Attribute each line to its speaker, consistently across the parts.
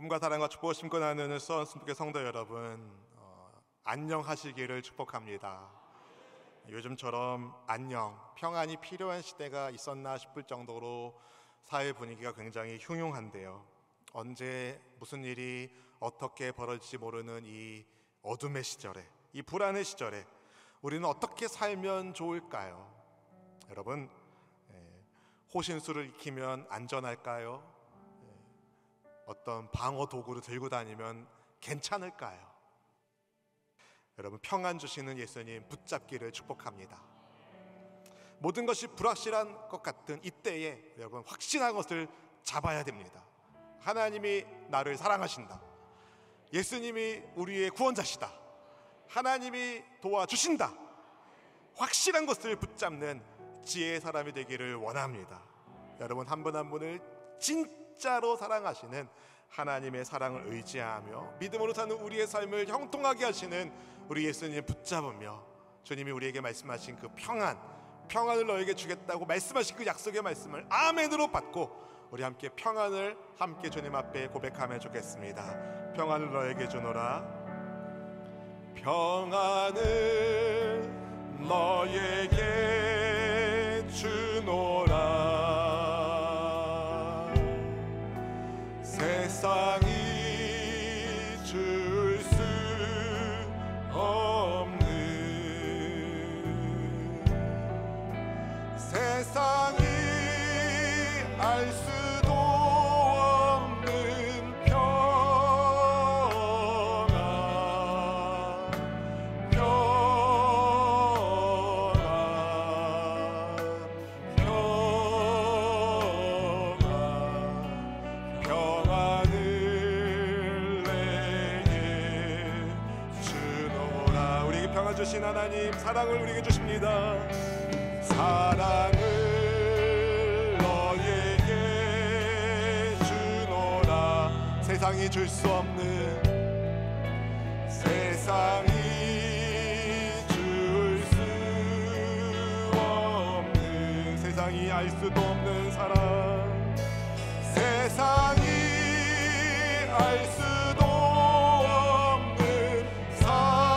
Speaker 1: 꿈과 사랑과 축복을 심고 나누는 수원순복의 성도 여러분, 안녕하시기를 축복합니다. 요즘처럼 안녕, 평안이 필요한 시대가 있었나 싶을 정도로 사회 분위기가 굉장히 흉흉한데요. 언제 무슨 일이 어떻게 벌어질지 모르는 이 어둠의 시절에, 이 불안의 시절에 우리는 어떻게 살면 좋을까요? 여러분, 호신술을 익히면 안전할까요? 어떤 방어 도구를 들고 다니면 괜찮을까요? 여러분, 평안 주시는 예수님 붙잡기를 축복합니다. 모든 것이 불확실한 것 같은 이때에 여러분, 확신한 것을 잡아야 됩니다. 하나님이 나를 사랑하신다. 예수님이 우리의 구원자시다. 하나님이 도와주신다. 확실한 것을 붙잡는 지혜의 사람이 되기를 원합니다. 여러분, 한 분 한 분을 진짜로 사랑하시는 하나님의 사랑을 의지하며 믿음으로 사는 우리의 삶을 형통하게 하시는 우리 예수님 붙잡으며 주님이 우리에게 말씀하신 그 평안을 너에게 주겠다고 말씀하신 그 약속의 말씀을 아멘으로 받고 우리 함께 평안을 함께 주님 앞에 고백하며 주겠습니다. 평안을 너에게 주노라. 평안을 너에게 주노라. 세상이 줄 수 없는, 세상이 알 수도 없는 주신 하나님 사랑을 우리에게 주십니다. 사랑을 너에게 주노라. 세상이 줄 수 없는, 세상이 줄 수 없는, 세상이 알 수도 없는 사랑, 세상이 알 수도 없는 사랑,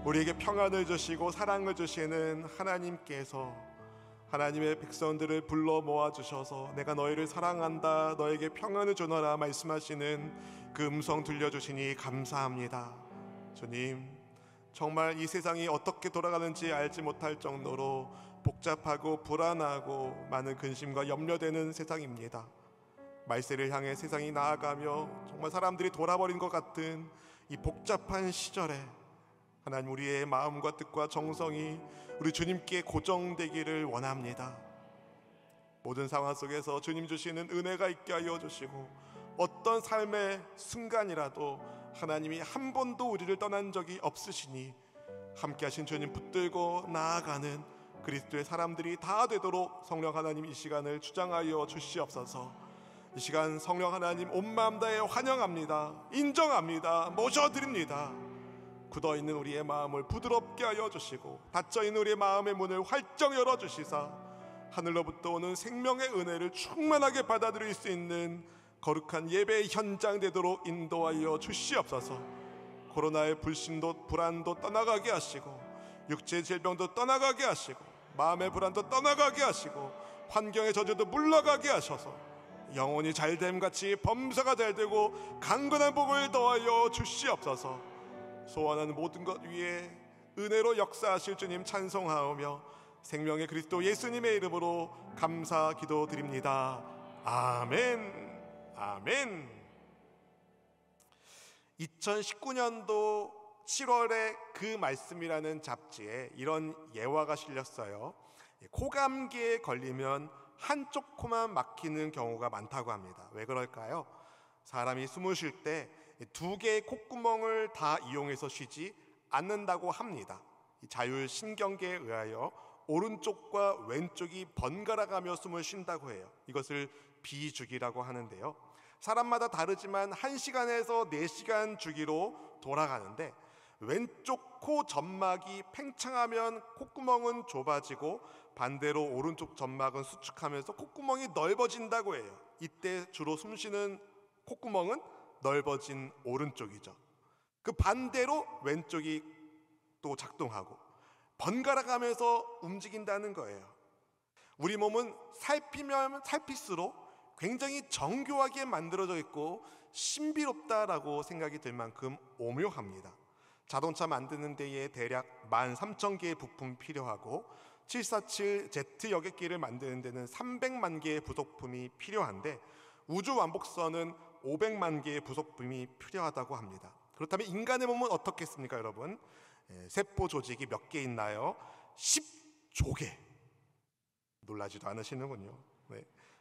Speaker 1: 우리에게 평안을 주시고 사랑을 주시는 하나님께서 하나님의 백성들을 불러 모아주셔서 내가 너희를 사랑한다, 너에게 평안을 주노라 말씀하시는 그 음성 들려주시니 감사합니다. 주님, 정말 이 세상이 어떻게 돌아가는지 알지 못할 정도로 복잡하고 불안하고 많은 근심과 염려되는 세상입니다. 말세를 향해 세상이 나아가며 정말 사람들이 돌아버린 것 같은 이 복잡한 시절에 하나님, 우리의 마음과 뜻과 정성이 우리 주님께 고정되기를 원합니다. 모든 상황 속에서 주님 주시는 은혜가 있게 하여 주시고 어떤 삶의 순간이라도 하나님이 한 번도 우리를 떠난 적이 없으시니 함께 하신 주님 붙들고 나아가는 그리스도의 사람들이 다 되도록 성령 하나님 이 시간을 주장하여 주시옵소서. 이 시간 성령 하나님 온 마음 다해 환영합니다. 인정합니다. 모셔드립니다. 굳어있는 우리의 마음을 부드럽게 하여 주시고 닫혀있는 우리의 마음의 문을 활짝 열어주시사 하늘로부터 오는 생명의 은혜를 충만하게 받아들일 수 있는 거룩한 예배의 현장 되도록 인도하여 주시옵소서. 코로나의 불신도 불안도 떠나가게 하시고 육체의 질병도 떠나가게 하시고 마음의 불안도 떠나가게 하시고 환경의 저주도 물러가게 하셔서 영혼이 잘됨같이 범사가 잘되고 강건한 복을 더하여 주시옵소서. 소원하는 모든 것 위에 은혜로 역사하실 주님 찬송하오며 생명의 그리스도 예수님의 이름으로 감사 기도드립니다. 아멘. 아멘. 2019년도 7월에 그 말씀이라는 잡지에 이런 예화가 실렸어요. 코감기에 걸리면 한쪽 코만 막히는 경우가 많다고 합니다. 왜 그럴까요? 사람이 숨을 쉴 때 두 개의 콧구멍을 다 이용해서 쉬지 않는다고 합니다. 자율신경계에 의하여 오른쪽과 왼쪽이 번갈아 가며 숨을 쉰다고 해요. 이것을 비주기라고 하는데요. 사람마다 다르지만 1시간에서 4시간 주기로 돌아가는데, 왼쪽 코 점막이 팽창하면 콧구멍은 좁아지고 반대로 오른쪽 점막은 수축하면서 콧구멍이 넓어진다고 해요. 이때 주로 숨쉬는 콧구멍은 넓어진 오른쪽이죠. 그 반대로 왼쪽이 또 작동하고 번갈아 가면서 움직인다는 거예요. 우리 몸은 살피면 살필수록 굉장히 정교하게 만들어져 있고 신비롭다라고 생각이 들 만큼 오묘합니다. 자동차 만드는 데에 대략 13,000개의 부품이 필요하고 747Z 여객기를 만드는 데는 300만 개의 부속품이 필요한데, 우주 왕복선은 500만 개의 부속품이 필요하다고 합니다. 그렇다면 인간의 몸은 어떻겠습니까, 여러분? 세포 조직이 몇 개 있나요? 10조개. 놀라지도 않으시는군요.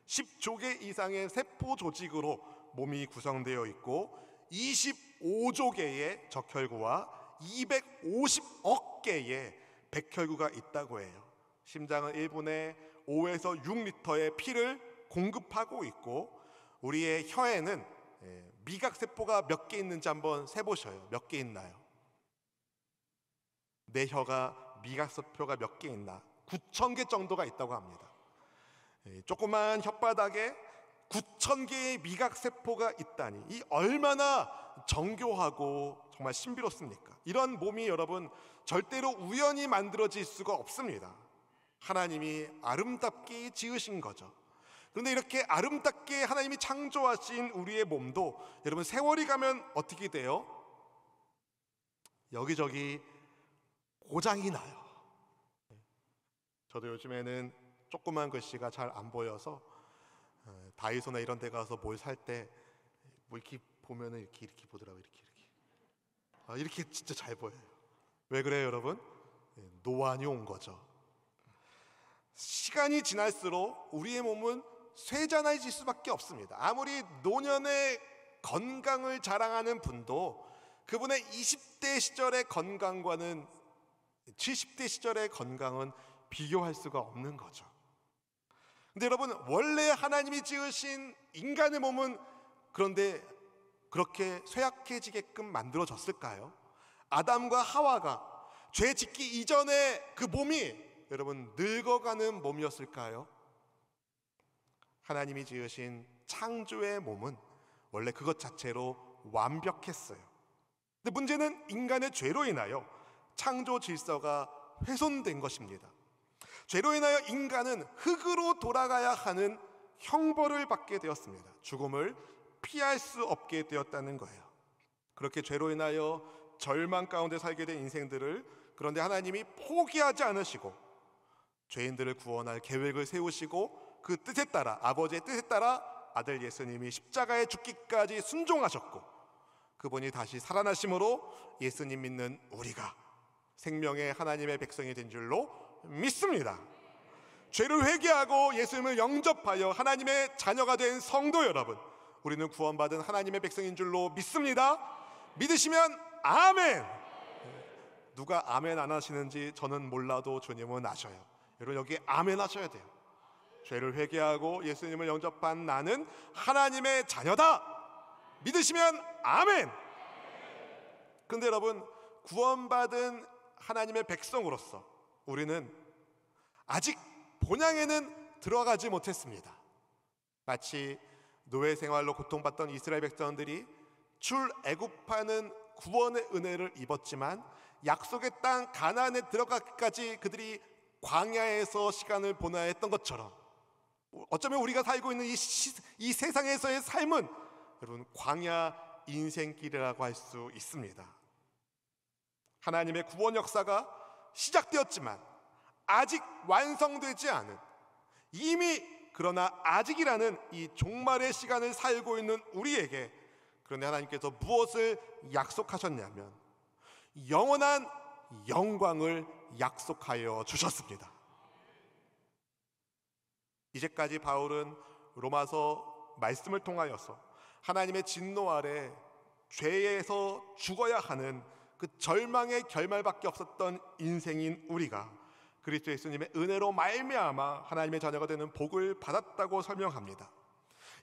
Speaker 1: 10조개 이상의 세포 조직으로 몸이 구성되어 있고 25조 개의 적혈구와 250억 개의 백혈구가 있다고 해요. 심장은 1분에 5에서 6리터의 피를 공급하고 있고, 우리의 혀에는 미각세포가 몇 개 있는지 한번 세보셔요. 몇 개 있나요? 내 혀가 미각세포가 몇 개 있나? 9,000개 정도가 있다고 합니다. 조그만 혓바닥에 9,000개의 미각세포가 있다니, 이 얼마나 정교하고 정말 신비롭습니까? 이런 몸이 여러분 절대로 우연히 만들어질 수가 없습니다. 하나님이 아름답게 지으신 거죠. 그런데 이렇게 아름답게 하나님이 창조하신 우리의 몸도 여러분 세월이 가면 어떻게 돼요? 여기저기 고장이 나요. 저도 요즘에는 조그만 글씨가 잘 안 보여서 다이소나 이런 데 가서 뭘 살 때 뭐 이렇게 보면은 이렇게 보더라고요. 이렇게 진짜 잘 보여요. 왜 그래요, 여러분? 노안이 온 거죠. 시간이 지날수록 우리의 몸은 쇠잔해질 수밖에 없습니다. 아무리 노년의 건강을 자랑하는 분도 그분의 20대 시절의 건강과는 70대 시절의 건강은 비교할 수가 없는 거죠. 근데 여러분, 원래 하나님이 지으신 인간의 몸은 그런데 그렇게 쇠약해지게끔 만들어졌을까요? 아담과 하와가 죄 짓기 이전에 그 몸이 여러분 늙어가는 몸이었을까요? 하나님이 지으신 창조의 몸은 원래 그것 자체로 완벽했어요. 근데 문제는 인간의 죄로 인하여 창조 질서가 훼손된 것입니다. 죄로 인하여 인간은 흙으로 돌아가야 하는 형벌을 받게 되었습니다. 죽음을 피할 수 없게 되었다는 거예요. 그렇게 죄로 인하여 절망 가운데 살게 된 인생들을, 그런데 하나님이 포기하지 않으시고 죄인들을 구원할 계획을 세우시고 그 뜻에 따라, 아버지의 뜻에 따라 아들 예수님이 십자가에 죽기까지 순종하셨고, 그분이 다시 살아나심으로 예수님 믿는 우리가 생명의 하나님의 백성이 된 줄로 믿습니다. 죄를 회개하고 예수님을 영접하여 하나님의 자녀가 된 성도 여러분, 우리는 구원받은 하나님의 백성인 줄로 믿습니다. 믿으시면 아멘. 누가 아멘 안 하시는지 저는 몰라도 주님은 아셔요. 여러분 여기 아멘 하셔야 돼요. 죄를 회개하고 예수님을 영접한 나는 하나님의 자녀다. 믿으시면 아멘. 근데 여러분, 구원받은 하나님의 백성으로서 우리는 아직 본향에는 들어가지 못했습니다. 마치 노예 생활로 고통받던 이스라엘 백성들이 출애굽하는 구원의 은혜를 입었지만 약속의 땅 가나안에 들어가기까지 그들이 광야에서 시간을 보내야 했던 것처럼, 어쩌면 우리가 살고 있는 이 세상에서의 삶은 여러분 광야 인생길이라고 할 수 있습니다. 하나님의 구원 역사가 시작되었지만 아직 완성되지 않은, 이미 그러나 아직이라는 이 종말의 시간을 살고 있는 우리에게, 그런데 하나님께서 무엇을 약속하셨냐면 영원한 영광을 약속하여 주셨습니다. 이제까지 바울은 로마서 말씀을 통하여서 하나님의 진노 아래 죄에서 죽어야 하는 그 절망의 결말밖에 없었던 인생인 우리가 그리스도 예수님의 은혜로 말미암아 하나님의 자녀가 되는 복을 받았다고 설명합니다.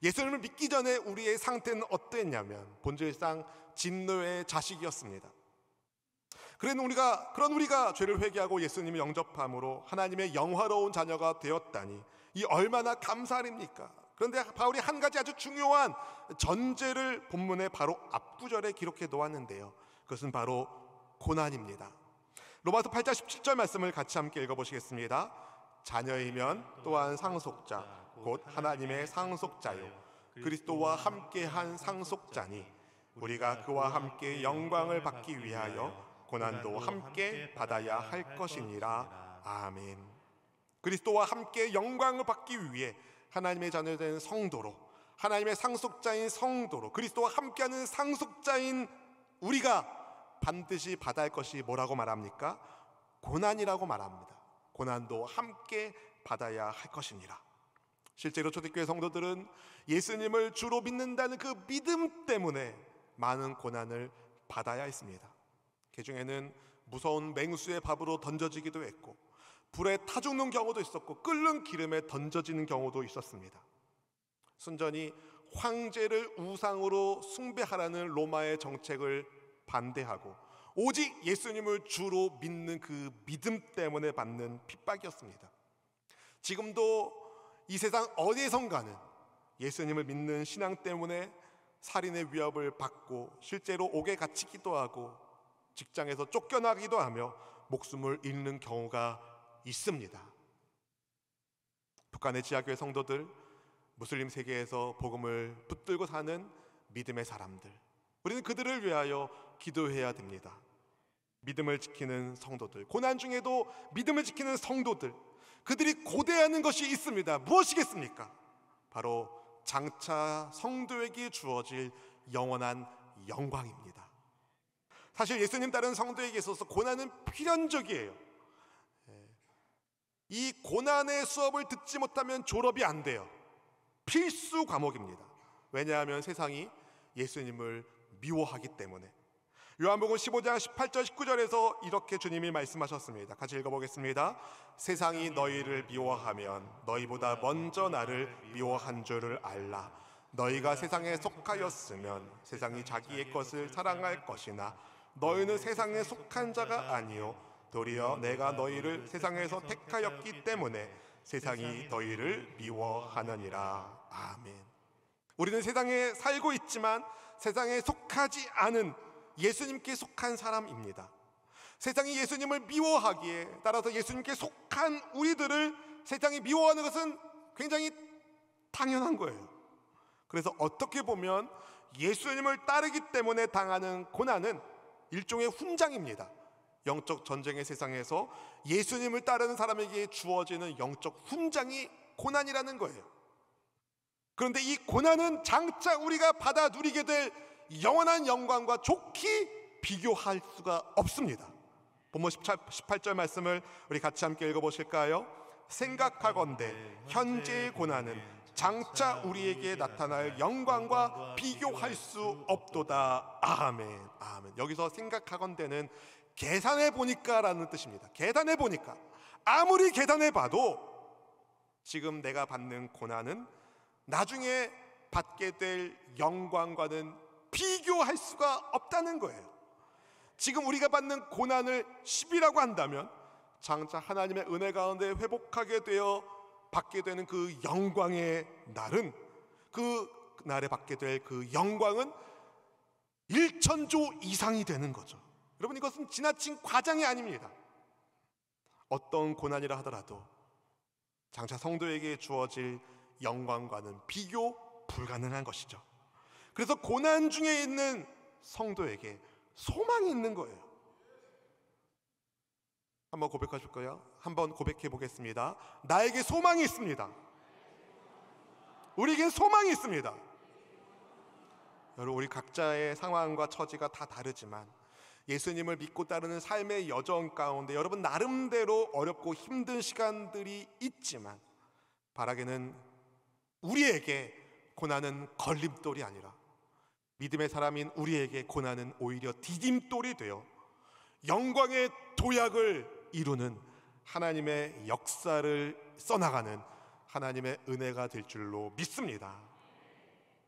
Speaker 1: 예수님을 믿기 전에 우리의 상태는 어땠냐면 본질상 진노의 자식이었습니다. 그런 우리가 죄를 회개하고 예수님을 영접함으로 하나님의 영화로운 자녀가 되었다니 이 얼마나 감사할 일입니까? 그런데 바울이 한 가지 아주 중요한 전제를 본문의 바로 앞구절에 기록해 놓았는데요, 그것은 바로 고난입니다. 로마서 8장 17절 말씀을 같이 함께 읽어보시겠습니다. 자녀이면 또한 상속자 곧 하나님의 상속자요 그리스도와 함께한 상속자니 우리가 그와 함께 영광을 받기 위하여 고난도 함께 받아야 할 것이니라. 아멘. 그리스도와 함께 영광을 받기 위해 하나님의 자녀된 성도로, 하나님의 상속자인 성도로, 그리스도와 함께하는 상속자인 우리가 반드시 받아야 할 것이 뭐라고 말합니까? 고난이라고 말합니다. 고난도 함께 받아야 할 것이니라. 실제로 초대교회 성도들은 예수님을 주로 믿는다는 그 믿음 때문에 많은 고난을 받아야 했습니다. 그 중에는 무서운 맹수의 밥으로 던져지기도 했고, 불에 타 죽는 경우도 있었고, 끓는 기름에 던져지는 경우도 있었습니다. 순전히 황제를 우상으로 숭배하라는 로마의 정책을 반대하고 오직 예수님을 주로 믿는 그 믿음 때문에 받는 핍박이었습니다. 지금도 이 세상 어디에선가는 예수님을 믿는 신앙 때문에 살인의 위협을 받고 실제로 옥에 갇히기도 하고 직장에서 쫓겨나기도 하며 목숨을 잃는 경우가 있습니다. 북한의 지하교회 성도들, 무슬림 세계에서 복음을 붙들고 사는 믿음의 사람들, 우리는 그들을 위하여 기도해야 됩니다. 믿음을 지키는 성도들, 고난 중에도 믿음을 지키는 성도들, 그들이 고대하는 것이 있습니다. 무엇이겠습니까? 바로 장차 성도에게 주어질 영원한 영광입니다. 사실 예수님 따르는 성도에게 있어서 고난은 필연적이에요. 이 고난의 수업을 듣지 못하면 졸업이 안 돼요. 필수 과목입니다. 왜냐하면 세상이 예수님을 미워하기 때문에. 요한복음 15장 18절 19절에서 이렇게 주님이 말씀하셨습니다. 같이 읽어보겠습니다. 세상이 너희를 미워하면 너희보다 먼저 나를 미워한 줄을 알라. 너희가 세상에 속하였으면 세상이 자기의 것을 사랑할 것이나 너희는 세상에 속한 자가 아니요 도리어 내가 너희를 세상에서 택하였기 때문에 세상이 너희를 미워하느니라. 아멘. 우리는 세상에 살고 있지만 세상에 속하지 않은 예수님께 속한 사람입니다. 세상이 예수님을 미워하기에 따라서 예수님께 속한 우리들을 세상이 미워하는 것은 굉장히 당연한 거예요. 그래서 어떻게 보면 예수님을 따르기 때문에 당하는 고난은 일종의 훈장입니다. 영적 전쟁의 세상에서 예수님을 따르는 사람에게 주어지는 영적 훈장이 고난이라는 거예요. 그런데 이 고난은 장차 우리가 받아 누리게 될 영원한 영광과 좋게 비교할 수가 없습니다. 본문 18절 말씀을 우리 같이 함께 읽어보실까요? 생각하건대 현재의 고난은 장차 우리에게 나타날 영광과 비교할 수 없도다. 아멘. 아멘. 여기서 생각하건대는 계산해 보니까 라는 뜻입니다. 계산해 보니까, 아무리 계산해 봐도 지금 내가 받는 고난은 나중에 받게 될 영광과는 비교할 수가 없다는 거예요. 지금 우리가 받는 고난을 10이라고 한다면 장차 하나님의 은혜 가운데 회복하게 되어 받게 되는 그 영광의 날은, 그 날에 받게 될 그 영광은 1,000조 이상이 되는 거죠. 여러분, 이것은 지나친 과장이 아닙니다. 어떤 고난이라 하더라도 장차 성도에게 주어질 영광과는 비교 불가능한 것이죠. 그래서 고난 중에 있는 성도에게 소망이 있는 거예요. 한번 고백하실 거예요? 한번 고백해 보겠습니다. 나에게 소망이 있습니다. 우리에겐 소망이 있습니다. 여러분, 우리 각자의 상황과 처지가 다 다르지만 예수님을 믿고 따르는 삶의 여정 가운데 여러분 나름대로 어렵고 힘든 시간들이 있지만 바라기는 우리에게 고난은 걸림돌이 아니라 믿음의 사람인 우리에게 고난은 오히려 디딤돌이 되어 영광의 도약을 이루는 하나님의 역사를 써나가는 하나님의 은혜가 될 줄로 믿습니다.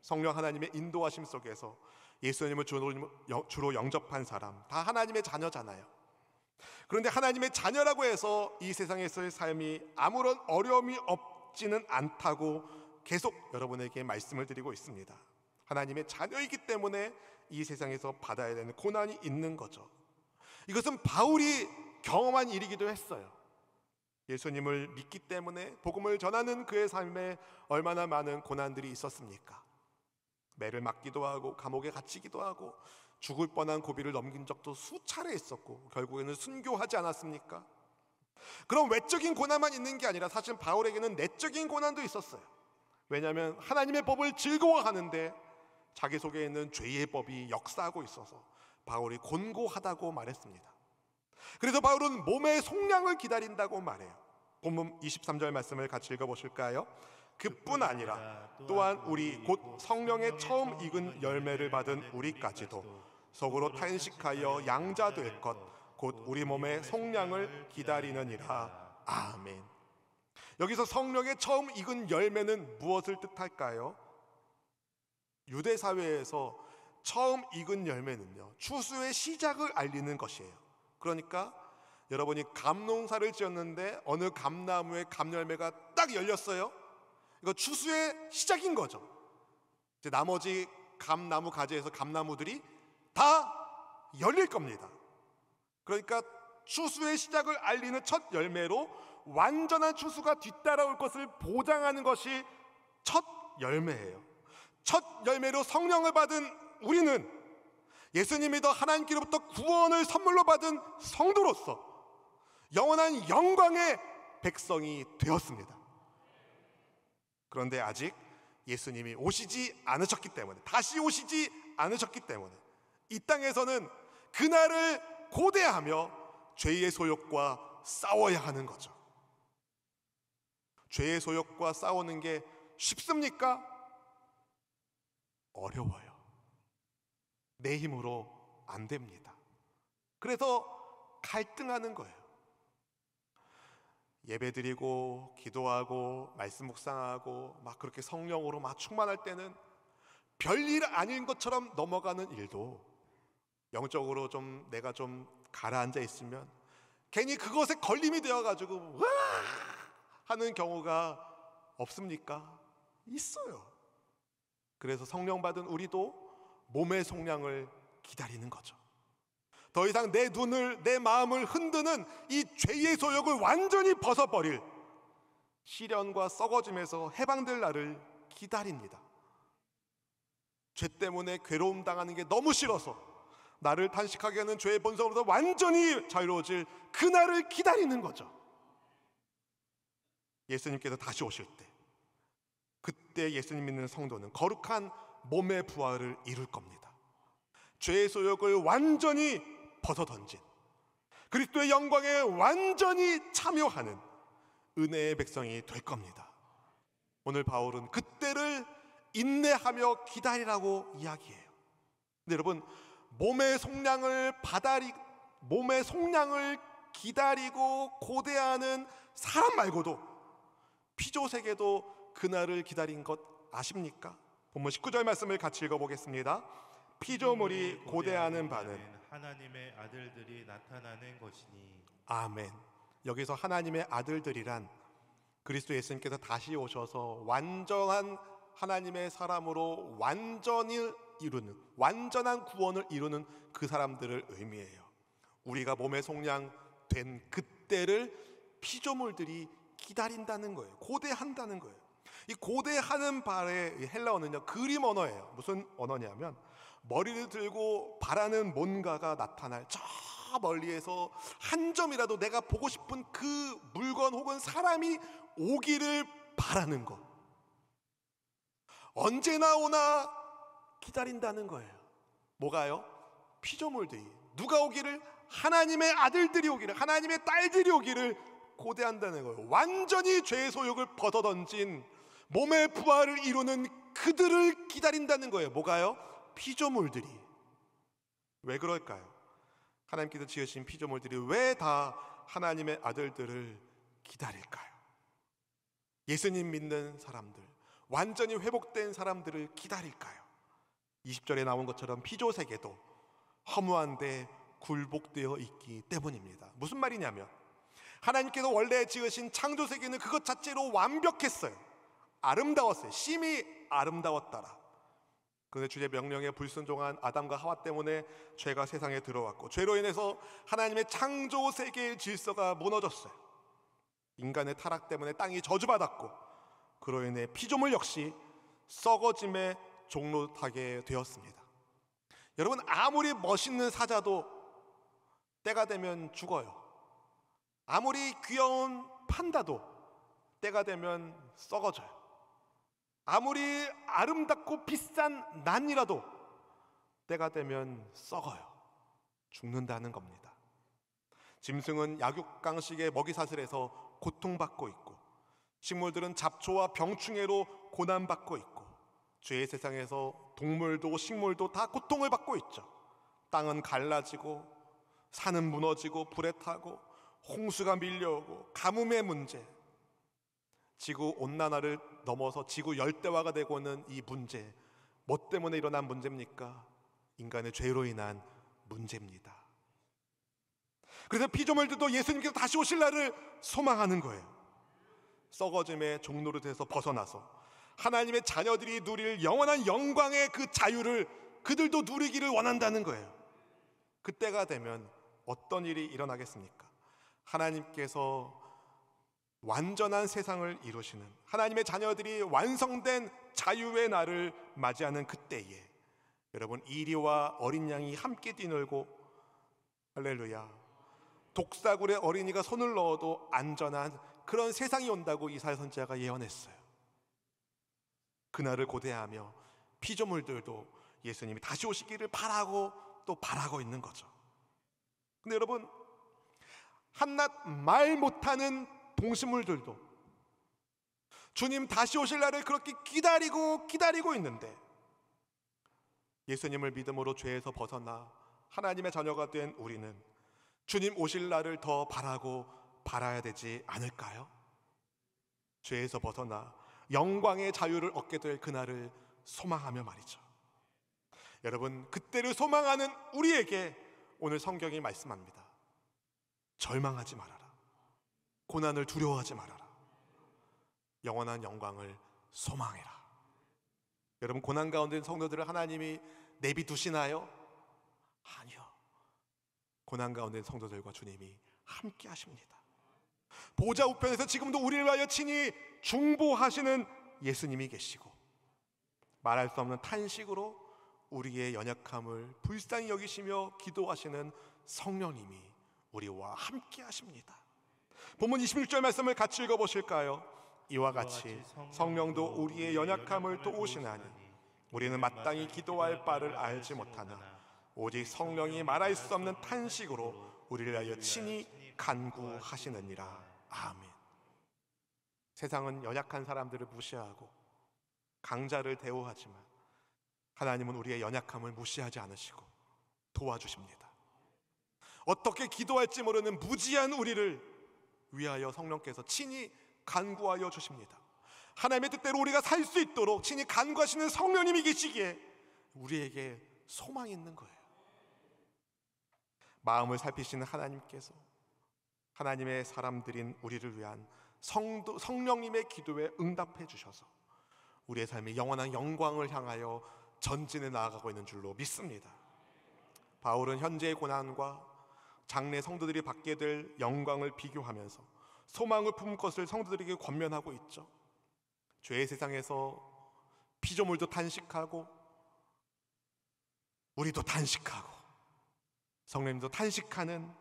Speaker 1: 성령 하나님의 인도하심 속에서 예수님을 주로 영접한 사람 다 하나님의 자녀잖아요. 그런데 하나님의 자녀라고 해서 이 세상에서의 삶이 아무런 어려움이 없지는 않다고 계속 여러분에게 말씀을 드리고 있습니다. 하나님의 자녀이기 때문에 이 세상에서 받아야 되는 고난이 있는 거죠. 이것은 바울이 경험한 일이기도 했어요. 예수님을 믿기 때문에 복음을 전하는 그의 삶에 얼마나 많은 고난들이 있었습니까? 매를 맞기도 하고 감옥에 갇히기도 하고 죽을 뻔한 고비를 넘긴 적도 수차례 있었고 결국에는 순교하지 않았습니까? 그런 외적인 고난만 있는 게 아니라 사실 바울에게는 내적인 고난도 있었어요. 왜냐하면 하나님의 법을 즐거워하는데 자기 속에 있는 죄의 법이 역사하고 있어서 바울이 곤고하다고 말했습니다. 그래서 바울은 몸의 속량을 기다린다고 말해요. 본문 23절 말씀을 같이 읽어보실까요? 그뿐 아니라 또한 우리 곧 성령의 처음 익은 열매를 받은 우리까지도 속으로 탄식하여 양자 될 것 곧 우리 몸의 속량을 기다리느니라. 아멘. 여기서 성령의 처음 익은 열매는 무엇을 뜻할까요? 유대 사회에서 처음 익은 열매는요, 추수의 시작을 알리는 것이에요. 그러니까 여러분이 감농사를 지었는데 어느 감나무에 감열매가 딱 열렸어요. 이거 추수의 시작인 거죠. 이제 나머지 감나무 가지에서 감나무들이 다 열릴 겁니다. 그러니까 추수의 시작을 알리는 첫 열매로 완전한 추수가 뒤따라올 것을 보장하는 것이 첫 열매예요. 첫 열매로 성령을 받은 우리는 예수님이 더 하나님께로부터 구원을 선물로 받은 성도로서 영원한 영광의 백성이 되었습니다. 그런데 아직 예수님이 오시지 않으셨기 때문에, 다시 오시지 않으셨기 때문에 이 땅에서는 그날을 고대하며 죄의 소욕과 싸워야 하는 거죠. 죄의 소욕과 싸우는 게 쉽습니까? 어려워요. 내 힘으로 안 됩니다. 그래서 갈등하는 거예요. 예배드리고 기도하고 말씀 묵상하고 막 그렇게 성령으로 막 충만할 때는 별일 아닌 것처럼 넘어가는 일도 영적으로 좀 내가 좀 가라앉아 있으면 괜히 그것에 걸림이 되어가지고 와 하는 경우가 없습니까? 있어요. 그래서 성령 받은 우리도 몸의 속량을 기다리는 거죠. 더 이상 내 눈을, 내 마음을 흔드는 이 죄의 소욕을 완전히 벗어버릴 시련과 썩어짐에서 해방될 날을 기다립니다. 죄 때문에 괴로움 당하는 게 너무 싫어서 나를 탄식하게 하는 죄의 본성으로서 완전히 자유로워질 그날을 기다리는 거죠. 예수님께서 다시 오실 때, 그때 예수님 믿는 성도는 거룩한 몸의 부활을 이룰 겁니다. 죄의 소욕을 완전히 벗어던진 그리스도의 영광에 완전히 참여하는 은혜의 백성이 될 겁니다. 오늘 바울은 그때를 인내하며 기다리라고 이야기해요. 근데 여러분, 몸의 속량을 기다리고 고대하는 사람 말고도 피조세계도 그날을 기다린 것 아십니까? 본문 19절 말씀을 같이 읽어보겠습니다. 피조물이 고대하는 바는
Speaker 2: 하나님의 아들들이 나타나는 것이니.
Speaker 1: 아멘. 여기서 하나님의 아들들이란 그리스도 예수님께서 다시 오셔서 완전한 하나님의 사람으로 완전한 구원을 이루는 그 사람들을 의미해요. 우리가 몸의 속량된 그때를 피조물들이 기다린다는 거예요. 고대한다는 거예요. 이 고대하는 발의 헬라 언어는요, 그림 언어예요. 무슨 언어냐면 머리를 들고 바라는 뭔가가 나타날 저 멀리에서 한 점이라도 내가 보고 싶은 그 물건 혹은 사람이 오기를 바라는 것. 언제나 오나 기다린다는 거예요. 뭐가요? 피조물들이 누가 오기를? 하나님의 아들들이 오기를, 하나님의 딸들이 오기를 고대한다는 거예요. 완전히 죄의 소욕을 벗어던진 몸의 부활을 이루는 그들을 기다린다는 거예요. 뭐가요? 피조물들이. 왜 그럴까요? 하나님께서 지으신 피조물들이 왜 다 하나님의 아들들을 기다릴까요? 예수님 믿는 사람들, 완전히 회복된 사람들을 기다릴까요? 20절에 나온 것처럼 피조세계도 허무한데 굴복되어 있기 때문입니다. 무슨 말이냐면 하나님께서 원래 지으신 창조세계는 그것 자체로 완벽했어요. 아름다웠어요. 심히 아름다웠더라. 그런데 주의 명령에 불순종한 아담과 하와 때문에 죄가 세상에 들어왔고, 죄로 인해서 하나님의 창조세계의 질서가 무너졌어요. 인간의 타락 때문에 땅이 저주받았고, 그로 인해 피조물 역시 썩어짐의 종로 타게 되었습니다. 여러분, 아무리 멋있는 사자도 때가 되면 죽어요. 아무리 귀여운 판다도 때가 되면 썩어져요. 아무리 아름답고 비싼 난이라도 때가 되면 썩어요. 죽는다는 겁니다. 짐승은 약육강식의 먹이사슬에서 고통받고 있고, 식물들은 잡초와 병충해로 고난받고 있고, 죄의 세상에서 동물도 식물도 다 고통을 받고 있죠. 땅은 갈라지고 산은 무너지고 불에 타고 홍수가 밀려오고 가뭄의 문제, 지구 온난화를 넘어서 지구 열대화가 되고 있는 이 문제, 뭐 때문에 일어난 문제입니까? 인간의 죄로 인한 문제입니다. 그래서 피조물들도 예수님께서 다시 오실 날을 소망하는 거예요. 썩어짐의 종노릇에서 벗어나서 하나님의 자녀들이 누릴 영원한 영광의 그 자유를 그들도 누리기를 원한다는 거예요. 그때가 되면 어떤 일이 일어나겠습니까? 하나님께서 완전한 세상을 이루시는, 하나님의 자녀들이 완성된 자유의 날을 맞이하는 그때에 여러분, 이리와 어린 양이 함께 뛰놀고, 할렐루야, 독사굴에 어린이가 손을 넣어도 안전한 그런 세상이 온다고 이사야 선지자가 예언했어요. 그날을 고대하며 피조물들도 예수님이 다시 오시기를 바라고 또 바라고 있는 거죠. 근데 여러분, 한낱 말 못하는 동식물들도 주님 다시 오실 날을 그렇게 기다리고 있는데, 예수님을 믿음으로 죄에서 벗어나 하나님의 자녀가 된 우리는 주님 오실 날을 더 바라고 바라야 되지 않을까요? 죄에서 벗어나 영광의 자유를 얻게 될 그날을 소망하며 말이죠. 여러분, 그때를 소망하는 우리에게 오늘 성경이 말씀합니다. 절망하지 말아라. 고난을 두려워하지 말아라. 영원한 영광을 소망해라. 여러분, 고난 가운데 있는 성도들을 하나님이 내비두시나요? 아니요. 고난 가운데 있는 성도들과 주님이 함께 하십니다. 보좌 우편에서 지금도 우리를 위하여 친히 중보하시는 예수님이 계시고, 말할 수 없는 탄식으로 우리의 연약함을 불쌍히 여기시며 기도하시는 성령님이 우리와 함께 하십니다. 본문 26절 말씀을 같이 읽어보실까요? 이와 같이 성령도 우리의 연약함을 도우시나니 우리는 마땅히 기도할 바를 알지 못하나 오직 성령이 말할 수 없는 탄식으로 우리를 위하여 친히 간구하시느니라. 아멘. 세상은 연약한 사람들을 무시하고 강자를 대우하지만 하나님은 우리의 연약함을 무시하지 않으시고 도와주십니다. 어떻게 기도할지 모르는 무지한 우리를 위하여 성령께서 친히 간구하여 주십니다. 하나님의 뜻대로 우리가 살 수 있도록 친히 간구하시는 성령님이 계시기에 우리에게 소망이 있는 거예요. 마음을 살피시는 하나님께서 하나님의 사람들인 우리를 위한 성령님의 기도에 응답해 주셔서 우리의 삶이 영원한 영광을 향하여 전진해 나아가고 있는 줄로 믿습니다. 바울은 현재의 고난과 장래 성도들이 받게 될 영광을 비교하면서 소망을 품을 것을 성도들에게 권면하고 있죠. 죄의 세상에서 피조물도 탄식하고 우리도 탄식하고 성령님도 탄식하는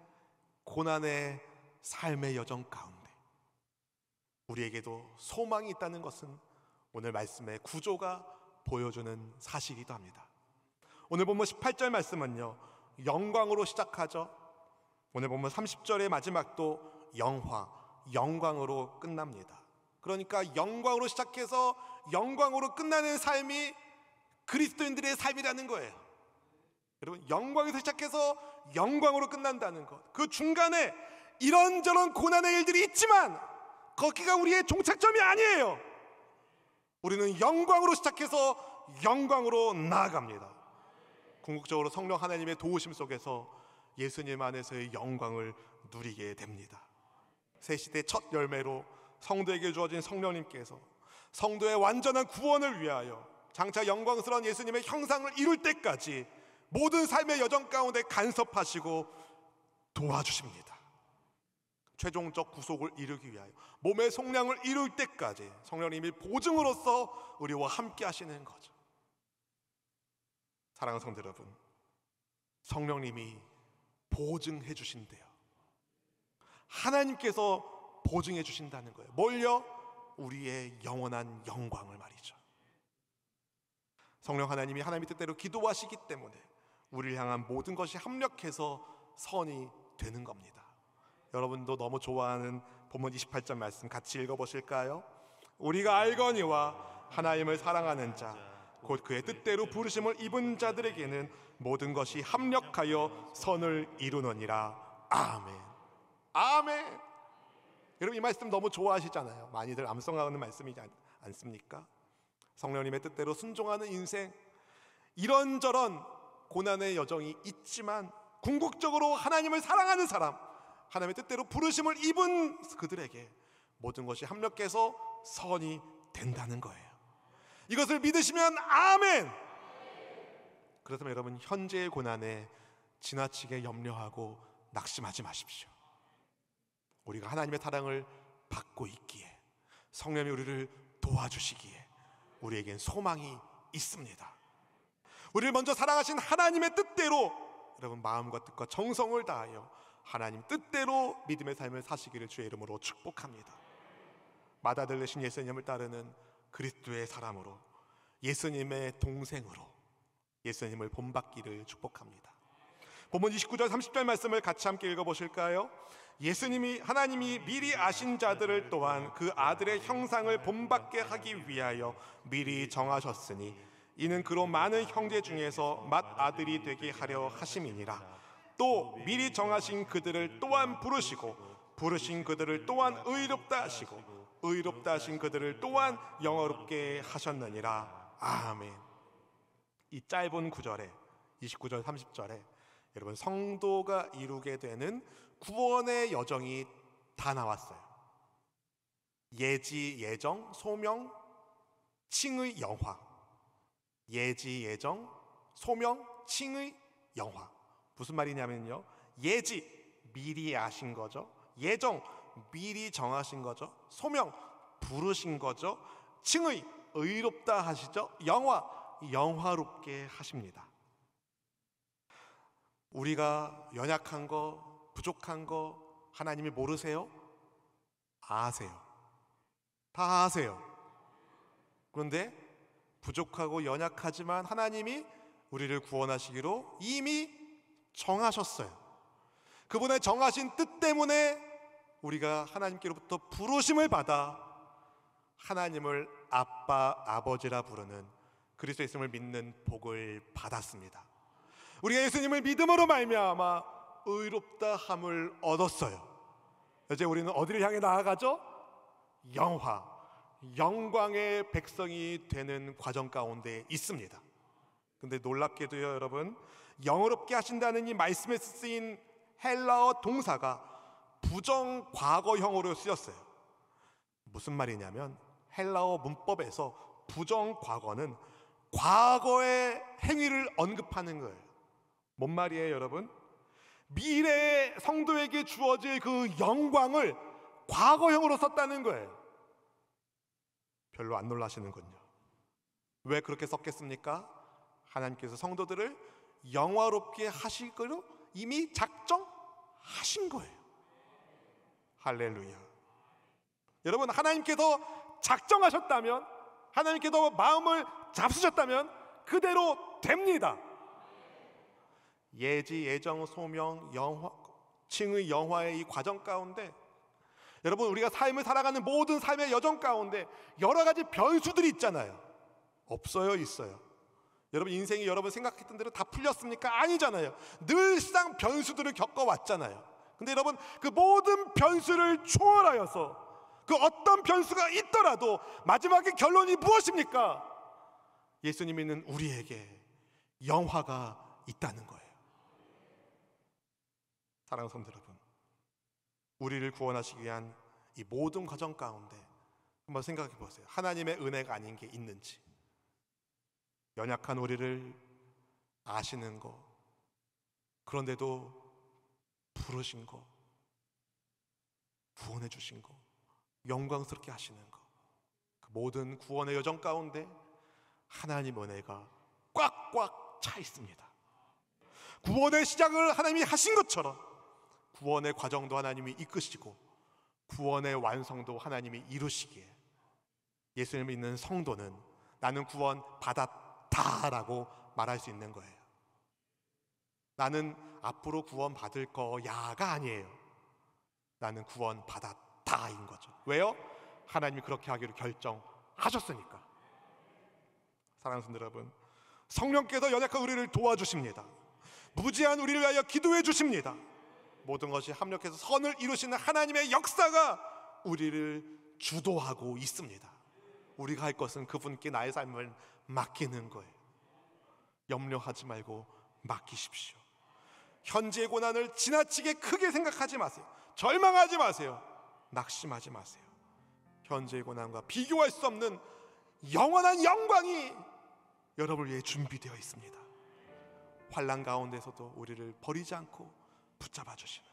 Speaker 1: 고난의 삶의 여정 가운데 우리에게도 소망이 있다는 것은 오늘 말씀의 구조가 보여주는 사실이기도 합니다. 오늘 본문 18절 말씀은요, 영광으로 시작하죠. 오늘 본문 30절의 마지막도 영광으로 끝납니다. 그러니까 영광으로 시작해서 영광으로 끝나는 삶이 그리스도인들의 삶이라는 거예요. 여러분, 영광에서 시작해서 영광으로 끝난다는 것, 그 중간에 이런저런 고난의 일들이 있지만 거기가 우리의 종착점이 아니에요. 우리는 영광으로 시작해서 영광으로 나아갑니다. 궁극적으로 성령 하나님의 도우심 속에서 예수님 안에서의 영광을 누리게 됩니다. 새 시대 첫 열매로 성도에게 주어진 성령님께서 성도의 완전한 구원을 위하여 장차 영광스러운 예수님의 형상을 이룰 때까지 모든 삶의 여정 가운데 간섭하시고 도와주십니다. 최종적 구속을 이루기 위하여 몸의 속량을 이룰 때까지 성령님이 보증으로서 우리와 함께 하시는 거죠. 사랑하는 성도 여러분, 성령님이 보증해 주신대요. 하나님께서 보증해 주신다는 거예요. 뭘요? 우리의 영원한 영광을 말이죠. 성령 하나님이 하나님의 뜻대로 기도하시기 때문에 우리를 향한 모든 것이 합력해서 선이 되는 겁니다. 여러분도 너무 좋아하는 본문 28절 말씀 같이 읽어보실까요? 우리가 알거니와 하나님을 사랑하는 자 곧 그의 뜻대로 부르심을 입은 자들에게는 모든 것이 합력하여 선을 이루느니라. 아멘. 아멘. 여러분 이 말씀 너무 좋아하시잖아요. 많이들 암송하는 말씀이지 않습니까? 성령님의 뜻대로 순종하는 인생, 이런저런 고난의 여정이 있지만 궁극적으로 하나님을 사랑하는 사람, 하나님의 뜻대로 부르심을 입은 그들에게 모든 것이 합력해서 선이 된다는 거예요. 이것을 믿으시면 아멘. 그렇다면 여러분 현재의 고난에 지나치게 염려하고 낙심하지 마십시오. 우리가 하나님의 사랑을 받고 있기에, 성령이 우리를 도와주시기에 우리에겐 소망이 있습니다. 우리를 먼저 사랑하신 하나님의 뜻대로 여러분 마음과 뜻과 정성을 다하여 하나님 뜻대로 믿음의 삶을 사시기를 주의 이름으로 축복합니다. 맏아들 되신 예수님을 따르는 그리스도의 사람으로, 예수님의 동생으로 예수님을 본받기를 축복합니다. 본문 29절 30절 말씀을 같이 함께 읽어보실까요? 하나님이 미리 아신 자들을 또한 그 아들의 형상을 본받게 하기 위하여 미리 정하셨으니 이는 그로 많은 형제 중에서 맏아들이 되게 하려 하심이니라. 또 미리 정하신 그들을 또한 부르시고 부르신 그들을 또한 의롭다 하시고 의롭다 하신 그들을 또한 영화롭게 하셨느니라. 아멘. 이 짧은 구절에 29절 30절에 여러분 성도가 이루게 되는 구원의 여정이 다 나왔어요. 예지, 예정, 소명, 칭의, 영화. 예지, 예정, 소명, 칭의, 영화. 무슨 말이냐면요, 예지, 미리 아신 거죠. 예정, 미리 정하신 거죠. 소명, 부르신 거죠. 칭의, 의롭다 하시죠. 영화, 영화롭게 하십니다. 우리가 연약한 거, 부족한 거 하나님이 모르세요? 아세요. 다 아세요. 그런데 부족하고 연약하지만 하나님이 우리를 구원하시기로 이미 정하셨어요. 그분의 정하신 뜻 때문에 우리가 하나님께로부터 부르심을 받아 하나님을 아빠, 아버지라 부르는 그리스도 예수님을 믿는 복을 받았습니다. 우리가 예수님을 믿음으로 말미암아 의롭다 함을 얻었어요. 이제 우리는 어디를 향해 나아가죠? 영화, 영광의 백성이 되는 과정 가운데 있습니다. 근데 놀랍게도요 여러분, 영어롭게 하신다는 이 말씀에 쓰인 헬라어 동사가 부정 과거형으로 쓰였어요. 무슨 말이냐면 헬라어 문법에서 부정 과거는 과거의 행위를 언급하는 거예요. 뭔 말이에요 여러분? 미래의 성도에게 주어질 그 영광을 과거형으로 썼다는 거예요. 별로 안 놀라시는군요. 왜 그렇게 썼겠습니까? 하나님께서 성도들을 영화롭게 하시기로 이미 작정하신 거예요. 할렐루야. 여러분 하나님께서 작정하셨다면, 하나님께서 마음을 잡수셨다면 그대로 됩니다. 예지, 예정, 소명, 영화, 칭의, 영화의 이 과정 가운데 여러분 우리가 삶을 살아가는 모든 삶의 여정 가운데 여러 가지 변수들이 있잖아요. 없어요? 있어요? 여러분 인생이 여러분 생각했던 대로 다 풀렸습니까? 아니잖아요. 늘상 변수들을 겪어왔잖아요. 근데 여러분, 그 모든 변수를 초월하여서 그 어떤 변수가 있더라도 마지막에 결론이 무엇입니까? 예수님 믿는 우리에게 영화가 있다는 거예요. 사랑하는 성도 여러분, 우리를 구원하시기 위한 이 모든 과정 가운데 한번 생각해 보세요. 하나님의 은혜가 아닌 게 있는지. 연약한 우리를 아시는 거, 그런데도 부르신 거, 구원해 주신 거, 영광스럽게 하시는 거, 그 모든 구원의 여정 가운데 하나님 은혜가 꽉꽉 차 있습니다. 구원의 시작을 하나님이 하신 것처럼 구원의 과정도 하나님이 이끄시고 구원의 완성도 하나님이 이루시기에 예수님을 믿는 성도는 나는 구원 받았다라고 말할 수 있는 거예요. 나는 앞으로 구원 받을 거야가 아니에요. 나는 구원 받았다인 거죠. 왜요? 하나님이 그렇게 하기로 결정하셨으니까. 사랑하는 성도 여러분, 성령께서 연약한 우리를 도와주십니다. 무지한 우리를 위하여 기도해 주십니다. 모든 것이 합력해서 선을 이루시는 하나님의 역사가 우리를 주도하고 있습니다. 우리가 할 것은 그분께 나의 삶을 맡기는 거예요. 염려하지 말고 맡기십시오. 현재의 고난을 지나치게 크게 생각하지 마세요. 절망하지 마세요. 낙심하지 마세요. 현재의 고난과 비교할 수 없는 영원한 영광이 여러분을 위해 준비되어 있습니다. 환난 가운데서도 우리를 버리지 않고 붙잡아 주시는,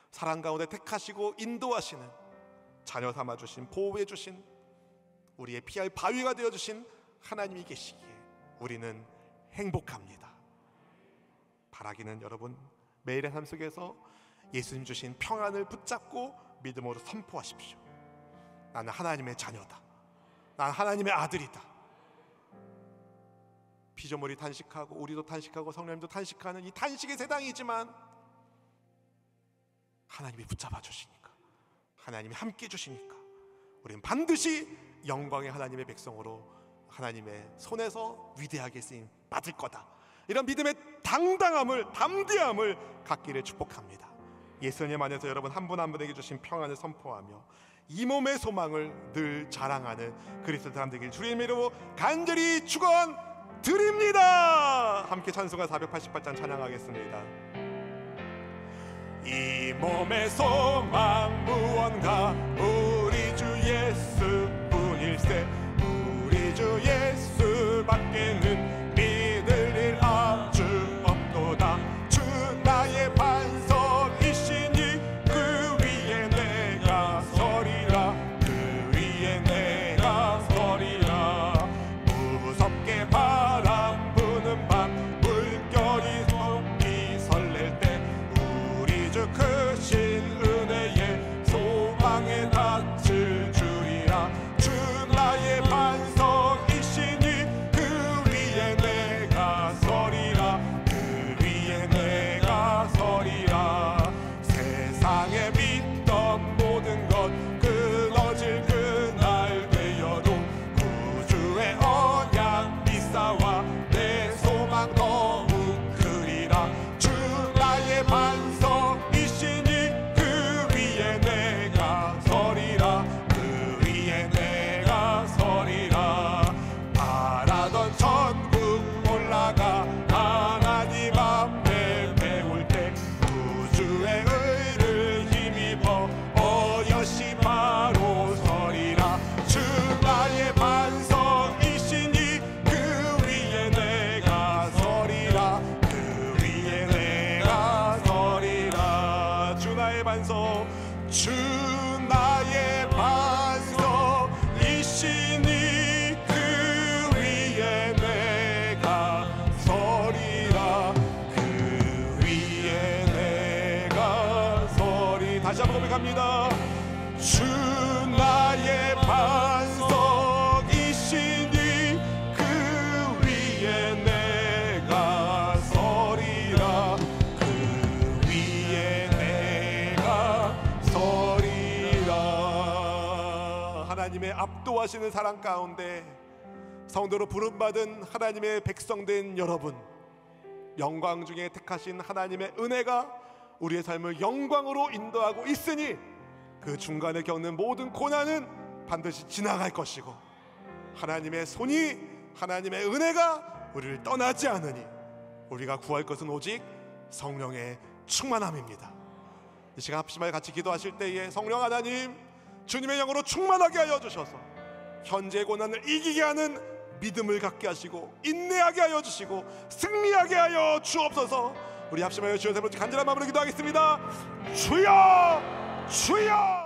Speaker 1: 사랑 가운데 택하시고 인도하시는, 자녀 삼아 주신, 보호해 주신, 우리의 피할 바위가 되어 주신 하나님이 계시기에 우리는 행복합니다. 바라기는 여러분, 매일의 삶 속에서 예수님 주신 평안을 붙잡고 믿음으로 선포하십시오. 나는 하나님의 자녀다. 나는 하나님의 아들이다. 피조물이 탄식하고 우리도 탄식하고 성령님도 탄식하는 이 탄식의 세상이지만 하나님이 붙잡아 주시니까, 하나님이 함께 주시니까 우리는 반드시 영광의 하나님의 백성으로 하나님의 손에서 위대하게 쓰임 받을 거다. 이런 믿음의 당당함을, 담대함을 갖기를 축복합니다. 예수님 안에서 여러분 한 분 한 분에게 주신 평안을 선포하며 이 몸의 소망을 늘 자랑하는 그리스도 사람 되길 주의 이름으로 간절히 축원드립니다. 함께 찬송가 488장 찬양하겠습니다. 이 몸의 소망 무언가 우리 주 예수뿐일세. 우리 주 예수밖에는 믿을 일 아주 없도다. 주 나의 반석이시니 그 위에 내가 서리라. 그 위에 내가 서리라. 무섭게 바람 부는 밤 물결이 속이 설렐 때 우리 주 크신 은혜에 소망에 닿을 주리라. 주 나의 반석이시니 그 위에 내가 서리라. 그 위에 내가 서리라. 세상에 믿던 모든 것 끊어질 그날 되어도 구주의 언약 믿사와 내 소망 더욱 크리라. 주 나의 반석이시니 그 위에 내가 서리라. 그 위에 내가 서리라. 바라던 천국 올라가 하나님 앞에 배울 때 구주의 의를 힘입어 어여시 바로 서리라. 주 나의 반석이시니 그 위에 내가 서리라. 그 위에 내가 서리라. 주 나의 반석, 주 나의 반석이시니 그 위에 내가 서리라. 그 위에 내가 서리. 다시 한번 고백합니다. 주 나의 반석이시니 그 위에 내가 서리라. 그 위에 내가 서리라. 하나님의 압도하시는 사랑 가운데 성도로 부름받은 하나님의 백성된 여러분, 영광 중에 택하신 하나님의 은혜가 우리의 삶을 영광으로 인도하고 있으니 그 중간에 겪는 모든 고난은 반드시 지나갈 것이고 하나님의 손이, 하나님의 은혜가 우리를 떠나지 않으니 우리가 구할 것은 오직 성령의 충만함입니다. 이 시간 합심하여 같이 기도하실 때에 성령 하나님, 주님의 영으로 충만하게 하여 주셔서 현재의 고난을 이기게 하는 믿음을 갖게 하시고 인내하게 하여 주시고 승리하게 하여 주옵소서. 우리 합심하여 주여 세 번째 간절한 마음으로 기도하겠습니다. 주여, 주여.